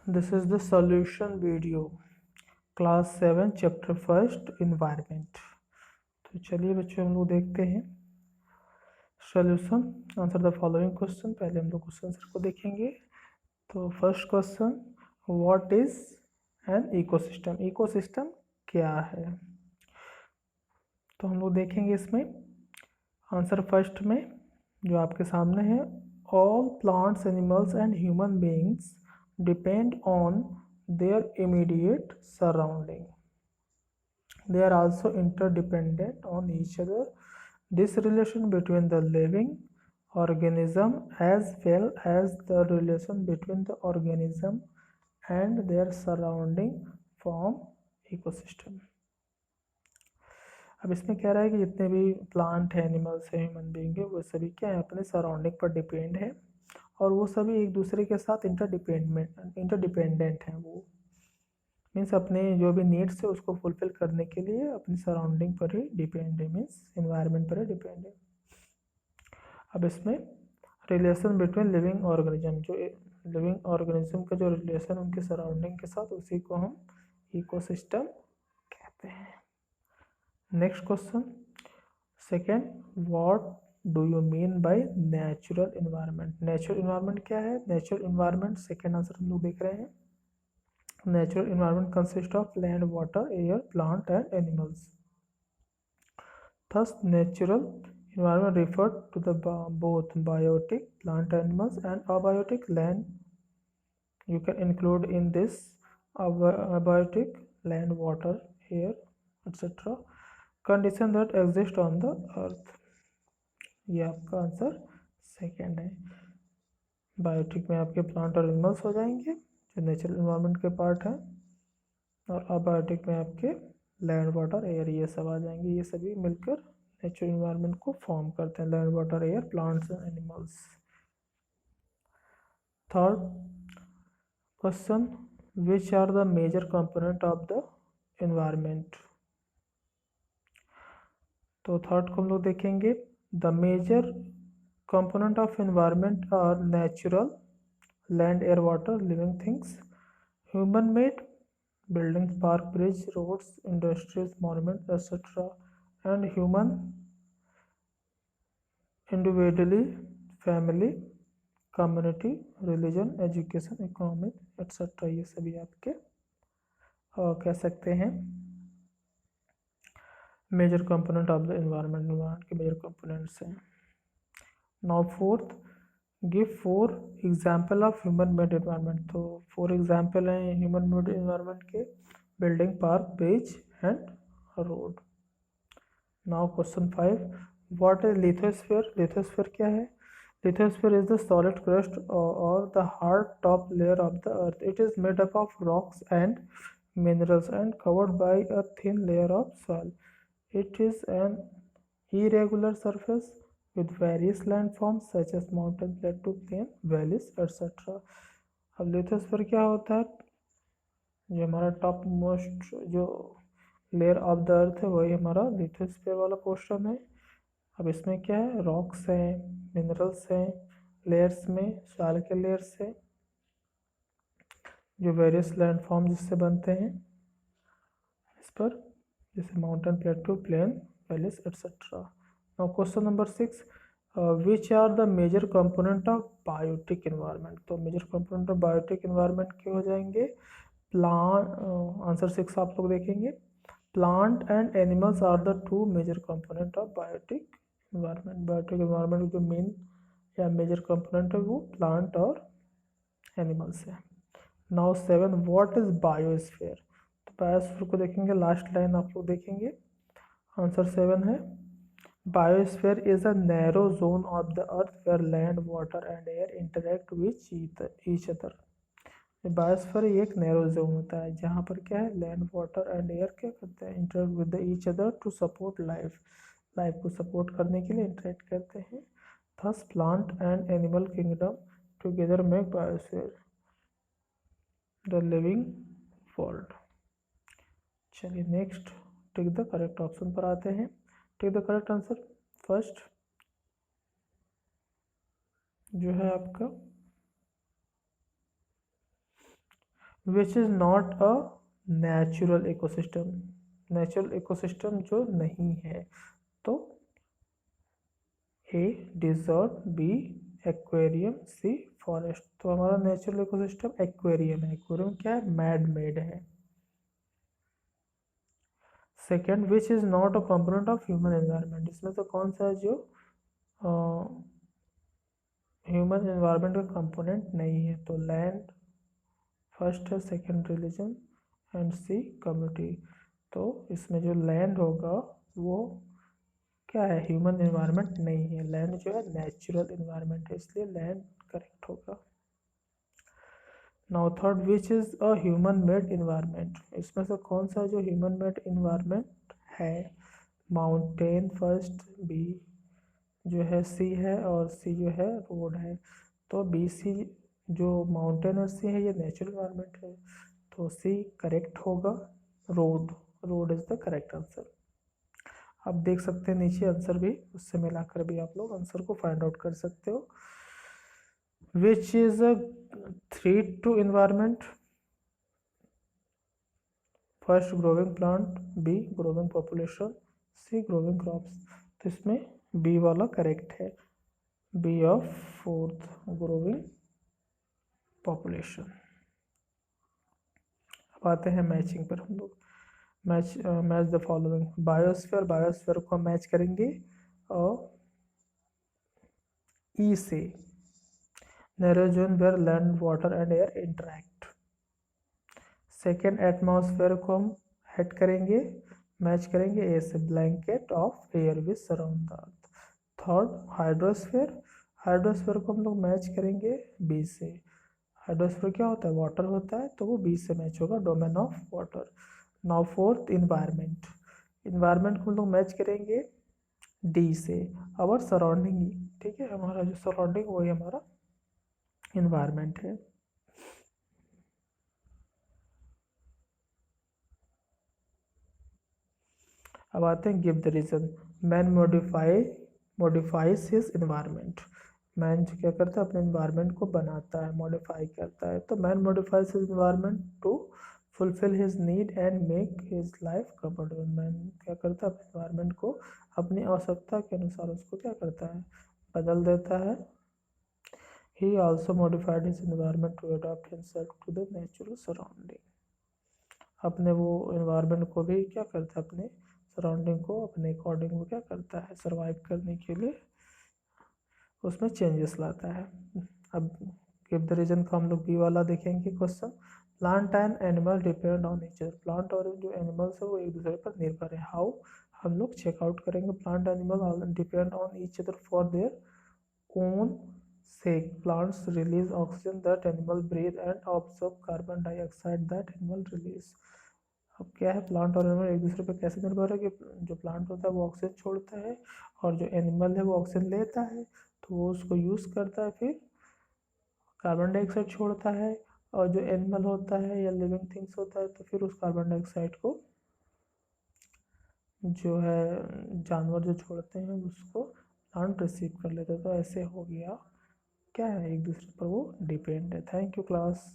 This is the solution video, class 7 chapter first environment. तो चलिए बच्चों हम लोग देखते हैं solution. Answer the following question. पहले हम लोग क्वेश्चन आंसर को देखेंगे। तो first question, what is an ecosystem? Ecosystem क्या है? तो हम लोग देखेंगे इसमें आंसर फर्स्ट में जो आपके सामने है, all plants animals and human beings depend on their immediate surrounding. They are also interdependent on each other. This relation between the living organism as well as the relation between the organism and their surrounding form ecosystem. अब इसमें कह रहा है कि जितने भी plant है, animals है, ह्यूमन बीइंग है, वो सभी क्या है, अपने सराउंडिंग पर डिपेंड है और वो सभी एक दूसरे के साथ इंटरडिपेंडेंट हैं। वो मीन्स अपने जो भी नीड्स है उसको फुलफिल करने के लिए अपनी सराउंडिंग पर ही डिपेंड है, मीन्स इन्वायरमेंट पर ही डिपेंड है। अब इसमें रिलेशन बिटवीन लिविंग ऑर्गेनिज्म, जो लिविंग ऑर्गेनिज्म का जो रिलेशन उनके सराउंडिंग के साथ, उसी को हम इकोसिस्टम कहते हैं। Next question, second, what do you mean by natural environment? Natural environment क्या है? नेचुरल इन्वायरमेंट सेकेंड आंसर हम लोग देख रहे हैं। Natural environment consists of land, water, air, plant and animals. Thus, natural environment referred to the both biotic plant animals and abiotic land. You can include in this abiotic land, water, air, etc. condition that exist on the earth. ये आपका answer second है। Biotic में आपके plant और animals हो जाएंगे जो natural environment के पार्ट हैं, और अबायोटिक में आपके लैंड, वाटर, एयर ये सब आ जाएंगे। ये सभी मिलकर नेचुरल इन्वायरमेंट को फॉर्म करते हैं, land, water, air, plants and animals. Third question, which are the major component of the environment? तो थर्ड को हम लोग देखेंगे। The major component of environment are natural, land, air, water, living things, human made, buildings, park, bridge, roads, industries, monuments, etc., and human individually, family, community, religion, education, economic, etc. ये सभी आपके कह सकते हैं major component of the environment. Environment के major components हैं। Now fourth, give 4 example of human made environment. तो 4 example हैं ह्यूमन मेड एनवायरनमेंट के, building, park, bridge and road. Now question 5, what is lithosphere? Lithosphere क्या है? Lithosphere is the solid crust और the hard top layer of the earth. It is made up of rocks and minerals and covered by a thin layer of soil. It is an irregular surface with various landforms such as mountain, plateau, plain, valleys, etc. अब lithosphere क्या होता है? जो हमारा top most जो layer of the अर्थ है वही हमारा लिथोस्फीयर वाला पोर्शन है। अब इसमें क्या है? रॉक्स हैं, मिनरल्स हैं, लेयर्स में सॉइल के लेयर्स हैं जो वेरियस लैंडफॉर्म जिससे बनते हैं इस पर, जैसे mountain, plateau, plain, valleys, etcetera. Now question number 6, which are the major component of biotic environment? तो major component of biotic environment के हो जाएंगे प्लांट। आंसर 6 आप लोग देखेंगे। Plant and animals are the 2 major component of biotic environment. Biotic environment जो main या major component है वो प्लांट और एनिमल्स है। Now 7, what is biosphere? तो बायोस्फीयर को देखेंगे, लास्ट लाइन आप लोग देखेंगे। आंसर 7 है, biosphere is a narrow zone of the earth where land, water and air interact with each other. Biosphere एक नैरो जोन होता है जहाँ पर क्या है, लैंड, वाटर एंड एयर क्या करते हैं, interact with each other to support life. Life को सपोर्ट करने के लिए इंटरेक्ट करते हैं। Thus plant and animal kingdom together make biosphere the living world. चलिए next, tick the correct option पर आते हैं। Tick the correct answer. First जो है आपका which is not a natural ecosystem, natural ecosystem जो नहीं है, तो a desert, b aquarium, c forest. तो हमारा नेचुरल इकोसिस्टम एक्वेरियम है। एक्वेरियम क्या है? मैड मेड है। Second, which is not a component of human environment, इसमें से कौन सा है जो ह्यूमन एनवायरनमेंट का कंपोनेंट नहीं है? तो लैंड फर्स्ट है, second religion and sea community. तो इसमें जो लैंड होगा वो क्या है? ह्यूमन एनवायरनमेंट नहीं है। लैंड जो है नेचुरल एनवायरनमेंट है, इसलिए लैंड करेक्ट होगा। Now third, which is a human made environment, इसमें से कौन सा जो ह्यूमन मेड इन्वायरमेंट है? माउंटेन फर्स्ट, बी जो है सी है, और सी जो है रोड है। तो बी सी जो माउंटेन और सी है ये नेचुरल इन्वायरमेंट है, तो सी करेक्ट होगा। Road, road is the correct answer. आप देख सकते हैं नीचे आंसर भी, उससे मिलाकर भी आप लोग आंसर को फाइंड आउट कर सकते हो। Which is a threat to environment? First growing plant, B growing population, C growing crops. तो इसमें बी वाला करेक्ट है, B of fourth growing population. अब आते हैं मैचिंग पर हम लोग। Match match the following. Biosphere, biosphere को मैच करेंगे और ई से। Narrow zone where land water and air interact. Second atmosphere को हम हेड करेंगे, मैच करेंगे ए से। Blanket of air with surround earth. Third hydrosphere, hydrosphere को हम लोग मैच करेंगे बी से। हाइड्रोस्फेयर क्या होता है? वाटर होता है, तो वो बी से मैच होगा, domain of water. Now fourth environment, environment को हम लोग मैच करेंगे डी से, आवर सराउंडिंग। ठीक है, हमारा जो सराउंडिंग वही हमारा इन्वायरमेंट है। अब आते हैं give the reason. Man modifies his environment. Man जो क्या करता है? अपने इन्वायरमेंट को बनाता है, मॉडिफाई करता है। तो man modifies his environment to fulfil his need and make his life comfortable. Man क्या करता है? अपने इन्वायरमेंट को अपनी आवश्यकता के अनुसार उसको क्या करता है? बदल देता है। He also modified his environment to adopt himself to the natural surrounding. अपने वो इन्वायरमेंट को भी क्या करता है? अपने सराउंडिंग को अपने अकॉर्डिंग वो क्या करता है? सर्वाइव करने के लिए उसमें चेंजेस लाता है। अब गिव द रीजन का हम लोग बी वाला देखेंगे question. Plant and animal depend on each other. Plant और जो एनिमल्स है वो एक दूसरे पर निर्भर है। हाउ? हम लोग चेकआउट करेंगे। Plant animal depend on each other for their own sake. Plants release oxygen that animal breathe and absorb carbon dioxide that animal release. अब क्या है? प्लांट और एनिमल एक दूसरे पर कैसे निर्भर है कि जो प्लांट होता है वो ऑक्सीजन छोड़ता है और जो एनिमल है वो ऑक्सीजन लेता है, तो वो उसको यूज़ करता है, फिर कार्बन डाइऑक्साइड छोड़ता है। और जो एनिमल होता है या लिविंग थिंग्स होता है तो फिर उस कार्बन डाइऑक्साइड को जो है जानवर जो छोड़ते हैं उसको प्लांट रिसीव कर लेते हैं। तो ऐसे हो गया क्या है? एक दूसरे पर वो डिपेंड है। Thank you class.